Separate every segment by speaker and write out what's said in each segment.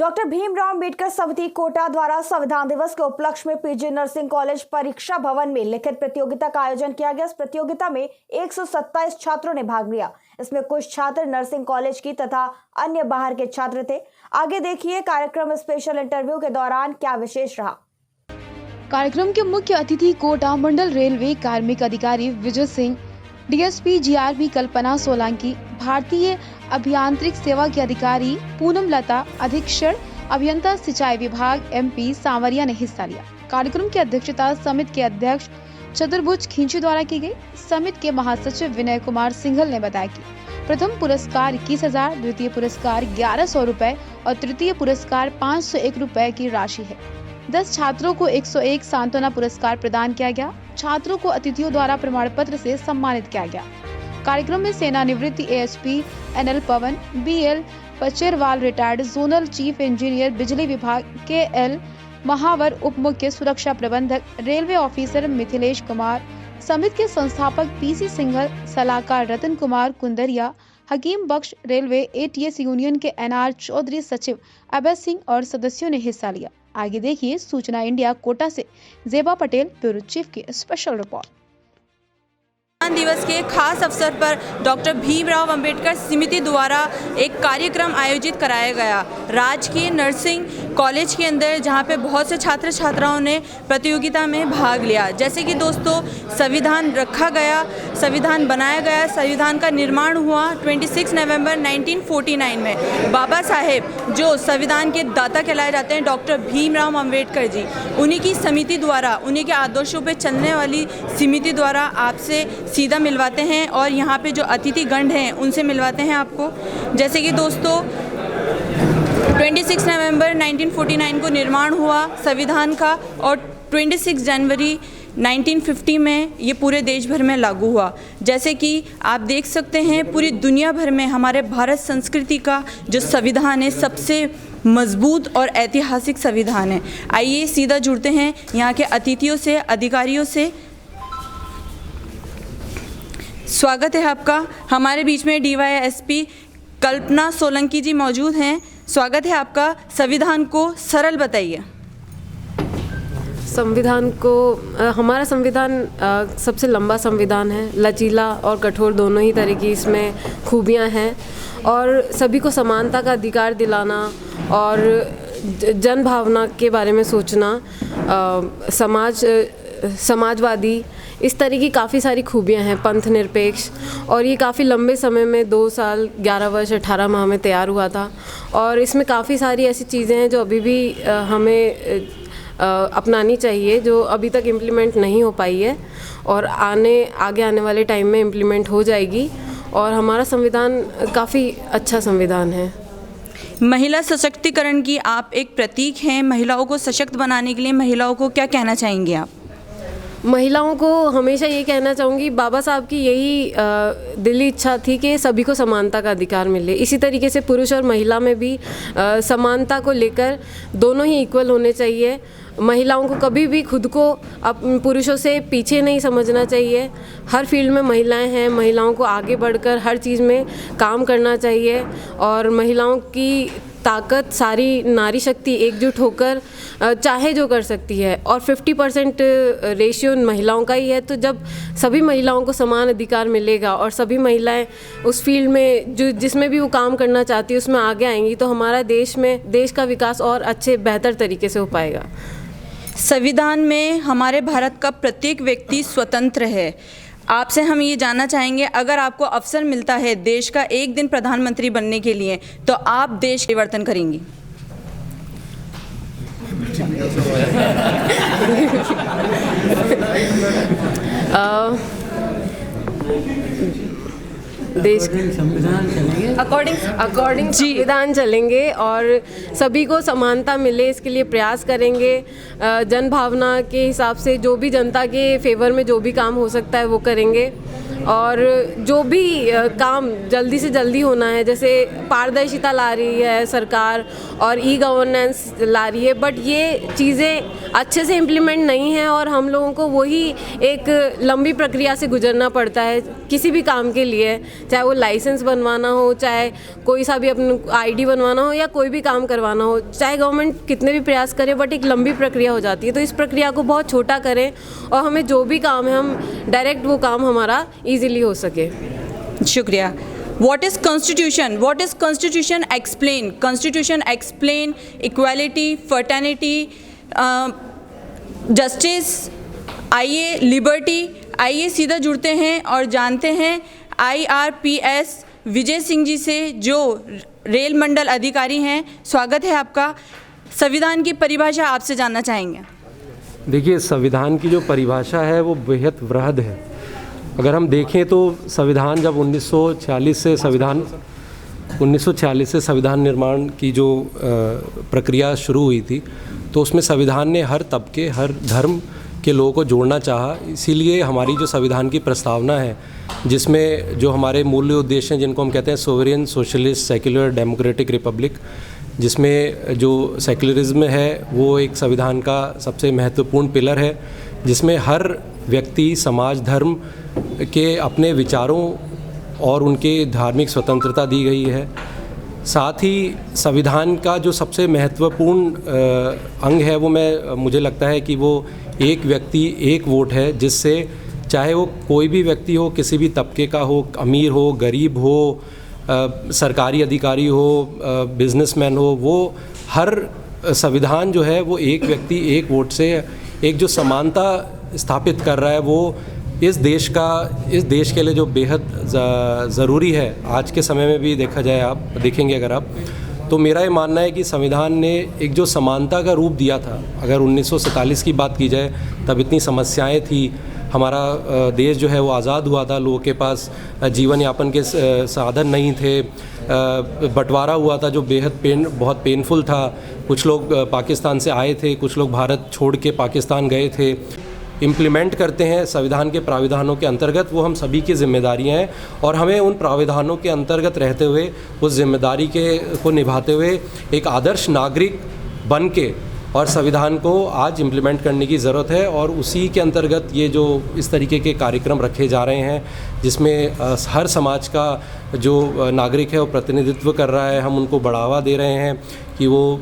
Speaker 1: Doctor Bhimrao Ambedkar समिति कोटा द्वारा संविधान दिवस के उपलक्ष्य में पीजी नर्सिंग कॉलेज परीक्षा भवन में लिखित प्रतियोगिता का आयोजन किया गया। इस प्रतियोगिता में 127 छात्रों ने भाग लिया। इसमें कुछ छात्र नर्सिंग कॉलेज की तथा अन्य बाहर के छात्र थे। आगे देखिए कार्यक्रम स्पेशल इंटरव्यू के दौरान क्या विशेष रहा।
Speaker 2: कार्यक्रम के मुख्य अतिथि कोटा मंडल रेलवे कार्मिक अधिकारी विजय सिंह, डीएसपी जीआरबी कल्पना सोलंकी, भारतीय अभियांत्रिक सेवा के अधिकारी पूनम लता, अधीक्षण अभियंता सिंचाई विभाग एमपी सांवरिया ने हिस्सा लिया। कार्यक्रम की अध्यक्षता समिति के अध्यक्ष चतुर्भुज खींची द्वारा की गई। समिति के महासचिव विनय कुमार सिंघल ने बताया कि प्रथम पुरस्कार 21,000, द्वितीय पुरस्कार 1,100 रुपए और तृतीय पुरस्कार 501 रुपए की राशि है। 10 छात्रों को 101 सांत्वना पुरस्कार प्रदान किया गया। छात्रों को अतिथियों द्वारा प्रमाण पत्र से सम्मानित किया गया। कार्यक्रम में सेनानिवृत्ति ASP NL Pawan, BL Pacherwal, retired zonal chief engineer बिजली विभाग केएल महावर, उप मुख्य सुरक्षा प्रबंधक रेलवे ऑफिसर मिथिलेश कुमार, समिति के संस्थापक पीसी सिंघल, सलाहकार रतन कुमार कुंदरिया, हकीम बख्श, रेलवे एटीएस यूनियन के एनआर चौधरी, सचिव अभय सिंह और सदस्यों ने हिस्सा लिया। आगे देखिए सूचना इंडिया कोटा से जेबा पटेल, ब्यूरो चीफ की स्पेशल रिपोर्ट।
Speaker 3: संविधान दिवस के खास अवसर पर डॉक्टर भीमराव अंबेडकर समिति द्वारा एक कार्यक्रम आयोजित कराया गया राजकीय नर्सिंग कॉलेज के अंदर, जहां पे बहुत से छात्र छात्राओं ने प्रतियोगिता में भाग लिया। जैसे कि दोस्तों, संविधान रखा गया, संविधान बनाया गया, संविधान का निर्माण हुआ 26 नवंबर 1949 में। बाबा साहेब जो संविधान के दाता कहलाए जाते हैं, डॉक्टर भीमराव अंबेडकर जी, उन्हीं की समिति द्वारा, उन्हीं के आदर्शों पर चलने वाली समिति द्वारा आपसे सीधा मिलवाते हैं और यहाँ पे जो अतिथि गण हैं उनसे मिलवाते हैं आपको। जैसे कि दोस्तों, 26 नवंबर 1949 को निर्माण हुआ संविधान का और 26 जनवरी 1950 में ये पूरे देश भर में लागू हुआ। जैसे कि आप देख सकते हैं, पूरी दुनिया भर में हमारे भारत संस्कृति का जो संविधान है सबसे मजबूत और ऐतिहासिक संविधान है। आइए सीधा जुड़ते हैं यहाँ के अतिथियों से, अधिकारियों से। स्वागत है आपका। हमारे बीच में डीवाईएसपी कल्पना सोलंकी जी मौजूद हैं। स्वागत है आपका। संविधान को सरल बताइए।
Speaker 4: संविधान को हमारा संविधान सबसे लंबा संविधान है, लचीला और कठोर दोनों ही तरह की इसमें खूबियां हैं और सभी को समानता का अधिकार दिलाना और जन भावना के बारे में सोचना, समाजवादी, इस तरह की काफ़ी सारी खूबियां हैं, पंथ निरपेक्ष, और ये काफ़ी लंबे समय में 2 साल 11 वर्ष 18 माह में तैयार हुआ था। और इसमें काफ़ी सारी ऐसी चीज़ें हैं जो अभी भी हमें अपनानी चाहिए, जो अभी तक इम्प्लीमेंट नहीं हो पाई है और आगे आने वाले टाइम में इम्प्लीमेंट हो जाएगी। और हमारा संविधान काफ़ी अच्छा संविधान है।
Speaker 3: महिला सशक्तिकरण की आप एक प्रतीक हैं। महिलाओं को सशक्त बनाने के लिए महिलाओं को क्या कहना चाहेंगे आप?
Speaker 4: महिलाओं को हमेशा ये कहना चाहूँगी, बाबा साहब की यही दिली इच्छा थी कि सभी को समानता का अधिकार मिले। इसी तरीके से पुरुष और महिला में भी समानता को लेकर दोनों ही इक्वल होने चाहिए। महिलाओं को कभी भी खुद को पुरुषों से पीछे नहीं समझना चाहिए। हर फील्ड में महिलाएं हैं, महिलाओं को आगे बढ़कर हर चीज़ में काम करना चाहिए और महिलाओं की ताकत, सारी नारी शक्ति एकजुट होकर चाहे जो कर सकती है और 50% रेशियो महिलाओं का ही है। तो जब सभी महिलाओं को समान अधिकार मिलेगा और सभी महिलाएं उस फील्ड में जिसमें भी वो काम करना चाहती है उसमें आगे आएंगी, तो हमारा देश का विकास और अच्छे बेहतर तरीके से हो पाएगा।
Speaker 3: संविधान में हमारे भारत का प्रत्येक व्यक्ति स्वतंत्र है। आपसे हम ये जानना चाहेंगे, अगर आपको अवसर मिलता है देश का एक दिन प्रधानमंत्री बनने के लिए, तो आप देश परिवर्तन करेंगी?
Speaker 4: देश संविधान चलेंगे, अकॉर्डिंग संविधान चलेंगे और सभी को समानता मिले, इसके लिए प्रयास करेंगे। जन भावना के हिसाब से जो भी जनता के फेवर में जो भी काम हो सकता है वो करेंगे और जो भी काम जल्दी से जल्दी होना है, जैसे पारदर्शिता ला रही है सरकार और ई गवर्नेंस ला रही है, बट ये चीज़ें अच्छे से इम्प्लीमेंट नहीं है और हम लोगों को वही एक लंबी प्रक्रिया से गुजरना पड़ता है किसी भी काम के लिए। चाहे वो लाइसेंस बनवाना हो, चाहे कोई सा भी अपने आईडी बनवाना हो या कोई भी काम करवाना हो, चाहे गवर्नमेंट कितने भी प्रयास करे बट एक लंबी प्रक्रिया हो जाती है। तो इस प्रक्रिया को बहुत छोटा करें और हमें जो भी काम है हम डायरेक्ट वो काम हमारा ईजिली हो सके।
Speaker 3: शुक्रिया। What is constitution? What is constitution explain? Constitution explain equality, fraternity, justice, आइए लिबर्टी। आइए सीधा जुड़ते हैं और जानते हैं IRPS विजय सिंह जी से, जो रेल मंडल अधिकारी हैं। स्वागत है आपका। संविधान की परिभाषा आपसे जानना चाहेंगे।
Speaker 5: देखिए, संविधान की जो परिभाषा है वो बेहद वृहद है। अगर हम देखें तो संविधान जब 1946 से संविधान निर्माण की जो प्रक्रिया शुरू हुई थी, तो उसमें संविधान ने हर तबके, हर धर्म के लोगों को जोड़ना चाहा। इसीलिए हमारी जो संविधान की प्रस्तावना है, जिसमें जो हमारे मूल्य उद्देश्य हैं, जिनको हम कहते हैं sovereign, socialist, secular, democratic Republic, जिसमें जो सेक्युलरिज्म है वो एक संविधान का सबसे महत्वपूर्ण पिलर है, जिसमें हर व्यक्ति, समाज, धर्म के अपने विचारों और उनके धार्मिक स्वतंत्रता दी गई है। साथ ही संविधान का जो सबसे महत्वपूर्ण अंग है वो मुझे लगता है कि वो एक व्यक्ति एक वोट है, जिससे चाहे वो कोई भी व्यक्ति हो, किसी भी तबके का हो, अमीर हो, गरीब हो, सरकारी अधिकारी हो, बिजनेसमैन हो, वो हर संविधान जो है वो एक व्यक्ति एक वोट से एक जो समानता स्थापित कर रहा है, वो इस देश के लिए जो बेहद ज़रूरी है। आज के समय में भी देखा जाए, आप देखेंगे अगर आप, तो मेरा ये मानना है कि संविधान ने एक जो समानता का रूप दिया था। अगर 1947 की बात की जाए, तब इतनी समस्याएं थी, हमारा देश जो है वो आज़ाद हुआ था, लोगों के पास जीवन यापन के साधन नहीं थे, बंटवारा हुआ था जो बहुत पेनफुल था। कुछ लोग पाकिस्तान से आए थे, कुछ लोग भारत छोड़ के पाकिस्तान गए थे। इम्प्लीमेंट करते हैं संविधान के प्राविधानों के अंतर्गत, वो हम सभी की जिम्मेदारियां हैं और हमें उन प्राविधानों के अंतर्गत रहते हुए, उस जिम्मेदारी को निभाते हुए एक आदर्श नागरिक बन के और संविधान को आज इम्प्लीमेंट करने की ज़रूरत है। और उसी के अंतर्गत ये जो इस तरीके के कार्यक्रम रखे जा रहे हैं, जिसमें हर समाज का जो नागरिक है वो प्रतिनिधित्व कर रहा है, हम उनको बढ़ावा दे रहे हैं कि वो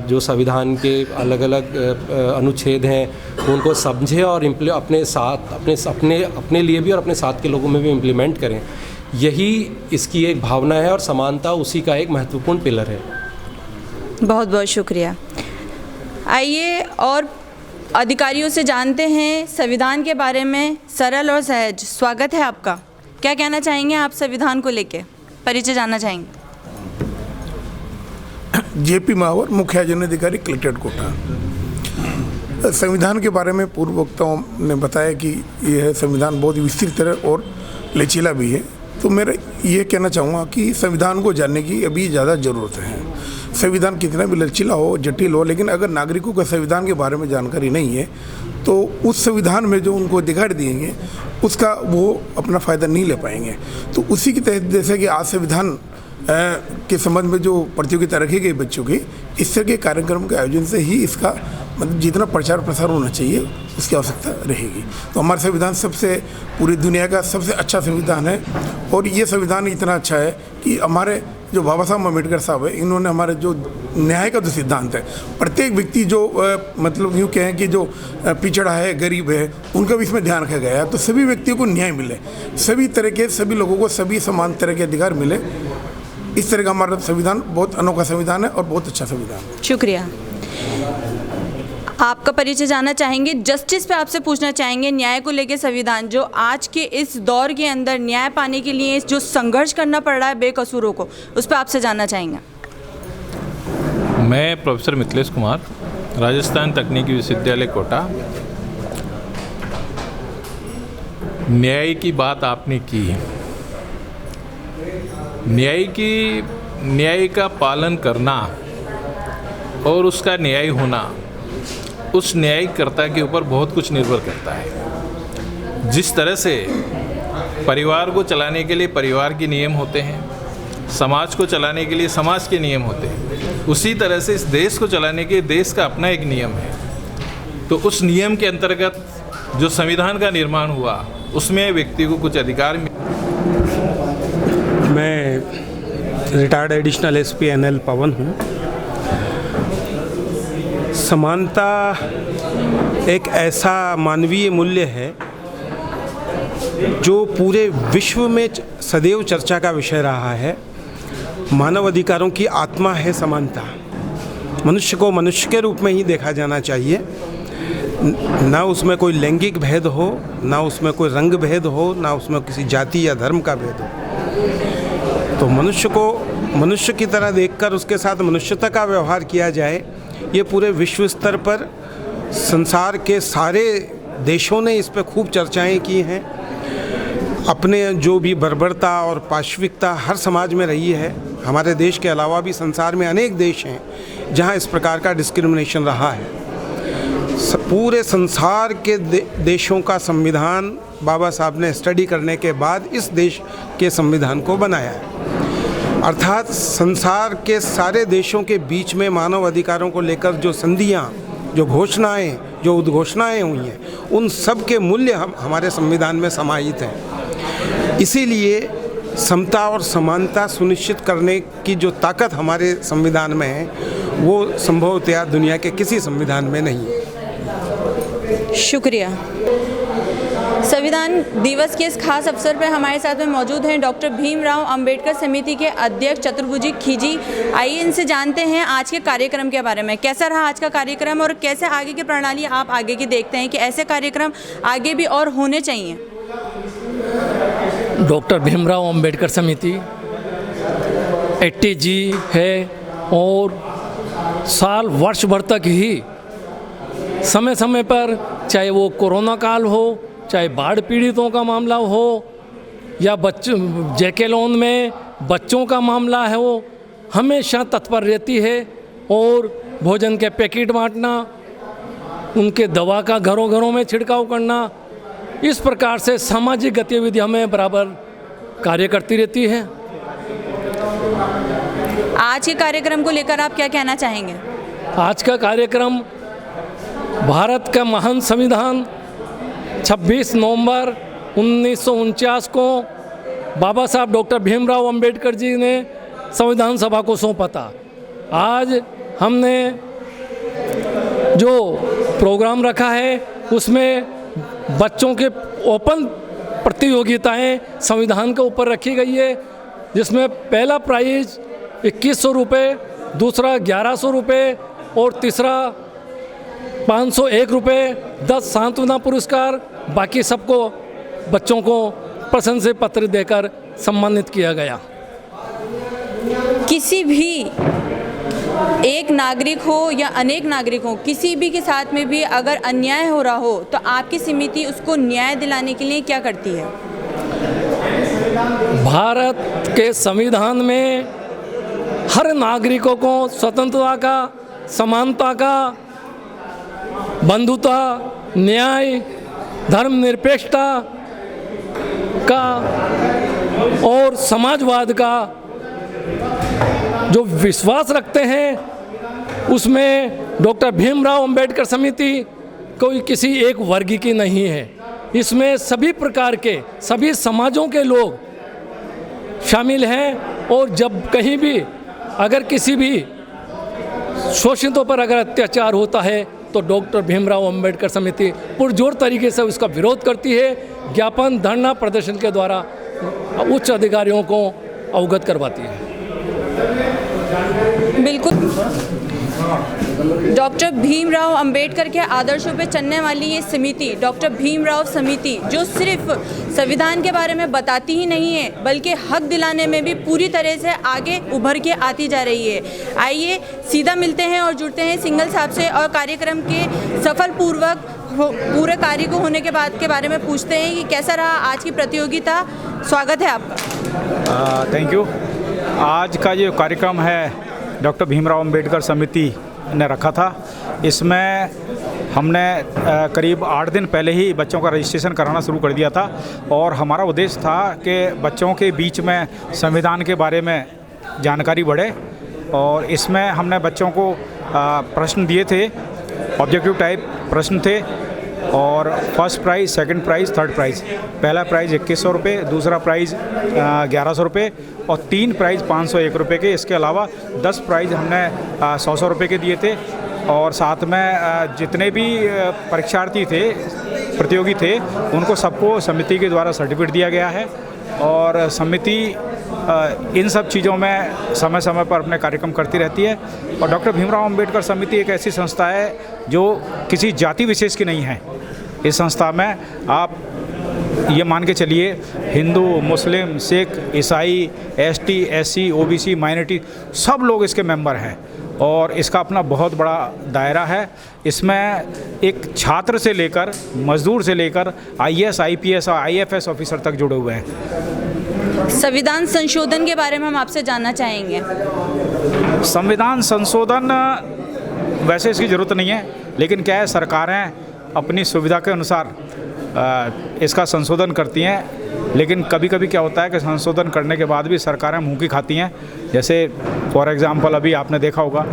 Speaker 5: जो संविधान के अलग अलग अनुच्छेद हैं उनको समझें और अपने साथ अपने लिए भी और अपने साथ के लोगों में भी इम्प्लीमेंट करें। यही इसकी एक भावना है और समानता उसी का एक महत्वपूर्ण पिलर है।
Speaker 3: बहुत बहुत शुक्रिया। आइए और अधिकारियों से जानते हैं संविधान के बारे में। सरल और सहज, स्वागत है आपका। क्या कहना चाहेंगे आप संविधान को लेके? परिचय जानना चाहेंगे।
Speaker 6: JP मावर, मुख्य आयोजन अधिकारी, कलेक्ट्रेट कोटा। संविधान के बारे में पूर्व वक्ताओं ने बताया कि यह संविधान बहुत विस्तृत है और लचीला भी है। तो मेरा ये कहना चाहूँगा कि संविधान को जानने की अभी ज़्यादा ज़रूरत है। संविधान कितना भी लचीला हो, जटिल हो, लेकिन अगर नागरिकों को संविधान के बारे में जानकारी नहीं है तो उस संविधान में जो उनको अधिकार दिएंगे उसका वो अपना फ़ायदा नहीं ले पाएंगे। तो उसी के तहत जैसे कि आज संविधान के संबंध में जो प्रतियोगिता रखी गई बच्चों की, इस तरह के कार्यक्रम के आयोजन से ही इसका मतलब जितना प्रचार प्रसार होना चाहिए उसकी आवश्यकता रहेगी। तो हमारा संविधान पूरी दुनिया का सबसे अच्छा संविधान है और ये संविधान इतना अच्छा है कि हमारे जो बाबा साहब अम्बेडकर साहब है, इन्होंने हमारे जो न्याय का जो सिद्धांत है, प्रत्येक व्यक्ति जो मतलब यूँ कहें कि जो पिछड़ा है, गरीब है, उनका भी इसमें ध्यान रखा गया है। तो सभी व्यक्तियों को न्याय मिले, सभी तरह के सभी लोगों को सभी समान तरह के अधिकार मिले। इस तरह का हमारा संविधान बहुत अनोखा संविधान है और बहुत अच्छा संविधान है।
Speaker 3: शुक्रिया। आपका परिचय जानना चाहेंगे। जस्टिस पे आपसे पूछना चाहेंगे, न्याय को लेकर संविधान जो आज के इस दौर के अंदर न्याय पाने के लिए जो संघर्ष करना पड़ रहा है बेकसूरों को, उस पर आपसे जानना चाहेंगे।
Speaker 7: मैं प्रोफेसर मिथिलेश कुमार, राजस्थान तकनीकी विश्वविद्यालय कोटा। न्याय की बात आपने की। न्याय का पालन करना और उसका न्याय होना उस न्यायकर्ता के ऊपर बहुत कुछ निर्भर करता है। जिस तरह से परिवार को चलाने के लिए परिवार के नियम होते हैं, समाज को चलाने के लिए समाज के नियम होते हैं, उसी तरह से इस देश को चलाने के देश का अपना एक नियम है। तो उस नियम के अंतर्गत जो संविधान का निर्माण हुआ उसमें व्यक्ति को कुछ अधिकार
Speaker 8: मैं रिटायर्ड एडिशनल एसपी एनएल पवन हूँ। समानता एक ऐसा मानवीय मूल्य है जो पूरे विश्व में सदैव चर्चा का विषय रहा है। मानव अधिकारों की आत्मा है समानता। मनुष्य को मनुष्य के रूप में ही देखा जाना चाहिए, ना उसमें कोई लैंगिक भेद हो, ना उसमें कोई रंग भेद हो, ना उसमें किसी जाति या धर्म का भेद हो। तो मनुष्य को मनुष्य की तरह देखकर उसके साथ मनुष्यता का व्यवहार किया जाए, ये पूरे विश्व स्तर पर संसार के सारे देशों ने इस पर खूब चर्चाएं की हैं। अपने जो भी बर्बरता और पाशविकता हर समाज में रही है, हमारे देश के अलावा भी संसार में अनेक देश हैं जहां इस प्रकार का डिस्क्रिमिनेशन रहा है। पूरे संसार के देशों का संविधान बाबा साहब ने स्टडी करने के बाद इस देश के संविधान को बनाया है। अर्थात संसार के सारे देशों के बीच में मानव अधिकारों को लेकर जो संधियाँ, जो घोषणाएं, जो उद्घोषणाएं हुई हैं, उन सब के मूल्य हमारे संविधान में समाहित हैं। इसीलिए समता और समानता सुनिश्चित करने की जो ताकत हमारे संविधान में है, वो संभवतया दुनिया के किसी संविधान में नहीं है।
Speaker 3: शुक्रिया। संविधान दिवस के इस खास अवसर पर हमारे साथ में मौजूद हैं डॉक्टर भीमराव अंबेडकर समिति के अध्यक्ष चतुर्भुजी खीजी। आइए इनसे जानते हैं आज के कार्यक्रम के बारे में। कैसा रहा आज का कार्यक्रम और कैसे आगे की प्रणाली आप आगे की देखते हैं कि ऐसे कार्यक्रम आगे भी और होने चाहिए?
Speaker 9: डॉक्टर भीमराव अंबेडकर समिति 80G है और साल वर्ष भर तक ही समय समय पर, चाहे वो कोरोना काल हो, चाहे बाढ़ पीड़ितों का मामला हो या बच्चों जेके लोन में बच्चों का मामला है, वो हमेशा तत्पर रहती है। और भोजन के पैकेट बांटना, उनके दवा का घरों घरों में छिड़काव करना, इस प्रकार से सामाजिक गतिविधियों में बराबर कार्य करती रहती है।
Speaker 3: आज के कार्यक्रम को लेकर आप क्या कहना चाहेंगे?
Speaker 9: आज का कार्यक्रम भारत का महान संविधान 26 नवंबर 1949 को बाबा साहब डॉक्टर भीमराव अंबेडकर जी ने संविधान सभा को सौंपा था। आज हमने जो प्रोग्राम रखा है उसमें बच्चों के ओपन प्रतियोगिताएं संविधान के ऊपर रखी गई है, जिसमें पहला प्राइज 2100 रुपये, दूसरा 1100 रुपये और तीसरा 501 रुपये, 10 सांत्वना पुरस्कार, बाकी सबको बच्चों को प्रशंसा पत्र देकर सम्मानित किया गया।
Speaker 3: किसी भी एक नागरिक हो या अनेक नागरिक हो, किसी भी के साथ में भी अगर अन्याय हो रहा हो तो आपकी समिति उसको न्याय दिलाने के लिए क्या करती है?
Speaker 9: भारत के संविधान में हर नागरिकों को स्वतंत्रता का, समानता का, बंधुता, न्याय, धर्मनिरपेक्षता का और समाजवाद का जो विश्वास रखते हैं, उसमें डॉक्टर भीमराव अंबेडकर समिति कोई किसी एक वर्ग की नहीं है। इसमें सभी प्रकार के, सभी समाजों के लोग शामिल हैं। और जब कहीं भी अगर किसी भी शोषितों पर अगर अत्याचार होता है तो डॉक्टर भीमराव अंबेडकर समिति पुरजोर तरीके से उसका विरोध करती है। ज्ञापन, धरना, प्रदर्शन के द्वारा उच्च अधिकारियों को अवगत करवाती है।
Speaker 3: बिल्कुल। डॉक्टर भीमराव अंबेडकर के आदर्शों पे चलने वाली ये समिति, डॉक्टर भीमराव समिति, जो सिर्फ संविधान के बारे में बताती ही नहीं है बल्कि हक दिलाने में भी पूरी तरह से आगे उभर के आती जा रही है। आइए सीधा मिलते हैं और जुड़ते हैं सिंगल साहब से और कार्यक्रम के सफल पूर्वक पूरे कार्य को होने के बाद के बारे में पूछते हैं कि कैसा रहा आज की प्रतियोगिता। स्वागत है आपका।
Speaker 10: Thank you. आज का जो कार्यक्रम है डॉक्टर भीमराव अंबेडकर समिति ने रखा था, इसमें हमने करीब 8 दिन पहले ही बच्चों का रजिस्ट्रेशन कराना शुरू कर दिया था और हमारा उद्देश्य था कि बच्चों के बीच में संविधान के बारे में जानकारी बढ़े। और इसमें हमने बच्चों को प्रश्न दिए थे, ऑब्जेक्टिव टाइप प्रश्न थे और first prize, second prize, third prize. पहला प्राइज़ 2100 रुपये, दूसरा प्राइज़ 1100 रुपये और 3 प्राइज़ 501 रुपये के। इसके अलावा 10 प्राइज़ हमने 100 रुपये के दिए थे और साथ में जितने भी परीक्षार्थी थे, प्रतियोगी थे, उनको सबको समिति के द्वारा सर्टिफिकेट दिया गया है। और समिति इन सब चीज़ों में समय समय पर अपने कार्यक्रम करती रहती है। और डॉक्टर भीमराव अंबेडकर समिति एक ऐसी संस्था है जो किसी जाति विशेष की नहीं है। इस संस्था में आप ये मान के चलिए, हिंदू, मुस्लिम, सिख, ईसाई, एसटी, एससी, ओबीसी, माइनॉरिटी सब लोग इसके मेंबर हैं और इसका अपना बहुत बड़ा दायरा है। इसमें एक छात्र से लेकर मजदूर से लेकर आईएएस, आईपीएस और आईएफएस ऑफिसर तक जुड़े हुए हैं।
Speaker 3: संविधान संशोधन के बारे में हम आपसे जानना चाहेंगे।
Speaker 10: संविधान संशोधन वैसे इसकी ज़रूरत नहीं है, लेकिन क्या है, सरकारें अपनी सुविधा के अनुसार इसका संशोधन करती हैं। लेकिन कभी कभी क्या होता है कि संशोधन करने के बाद भी सरकारें मुँह की खाती हैं। जैसे फॉर एग्ज़ाम्पल अभी आपने देखा होगा,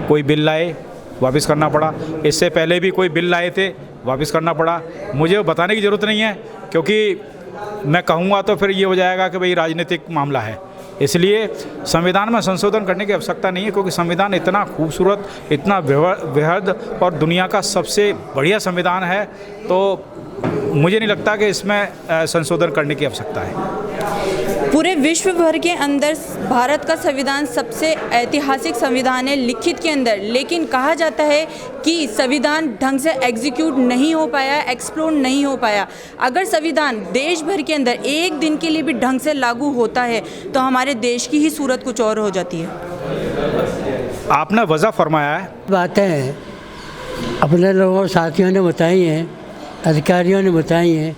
Speaker 10: कोई बिल लाए, वापस करना पड़ा। इससे पहले भी कोई बिल लाए थे, वापस करना पड़ा। मुझे बताने की ज़रूरत नहीं है, क्योंकि मैं कहूँगा तो फिर ये हो जाएगा कि भाई राजनीतिक मामला है। इसलिए संविधान में संशोधन करने की आवश्यकता नहीं है, क्योंकि संविधान इतना खूबसूरत, इतना वृहद और दुनिया का सबसे बढ़िया संविधान है, तो मुझे नहीं लगता कि इसमें संशोधन करने की आवश्यकता है।
Speaker 3: पूरे विश्व भर के अंदर भारत का संविधान सबसे ऐतिहासिक संविधान है लिखित के अंदर, लेकिन कहा जाता है कि संविधान ढंग से एग्जीक्यूट नहीं हो पाया, एक्सप्लोर नहीं हो पाया। अगर संविधान देश भर के अंदर एक दिन के लिए भी ढंग से लागू होता है तो हमारे देश की ही सूरत कुछ और हो जाती है।
Speaker 10: आपने वजह फरमाया है।
Speaker 11: बातें अपने लोगों साथियों ने बताई हैं, अधिकारियों ने बताई हैं।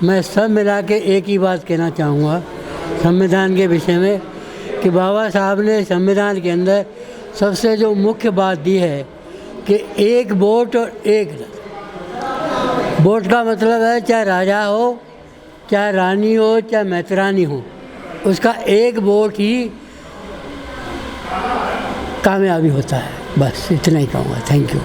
Speaker 11: मैं सब मिला के एक ही बात कहना चाहूँगा संविधान के विषय में कि बाबा साहब ने संविधान के अंदर सबसे जो मुख्य बात दी है कि एक वोट और एक रथ। वोट का मतलब है चाहे राजा हो, चाहे रानी हो, चाहे मैतरानी हो, उसका एक वोट ही कामयाबी होता है। बस इतना ही कहूँगा। Thank you.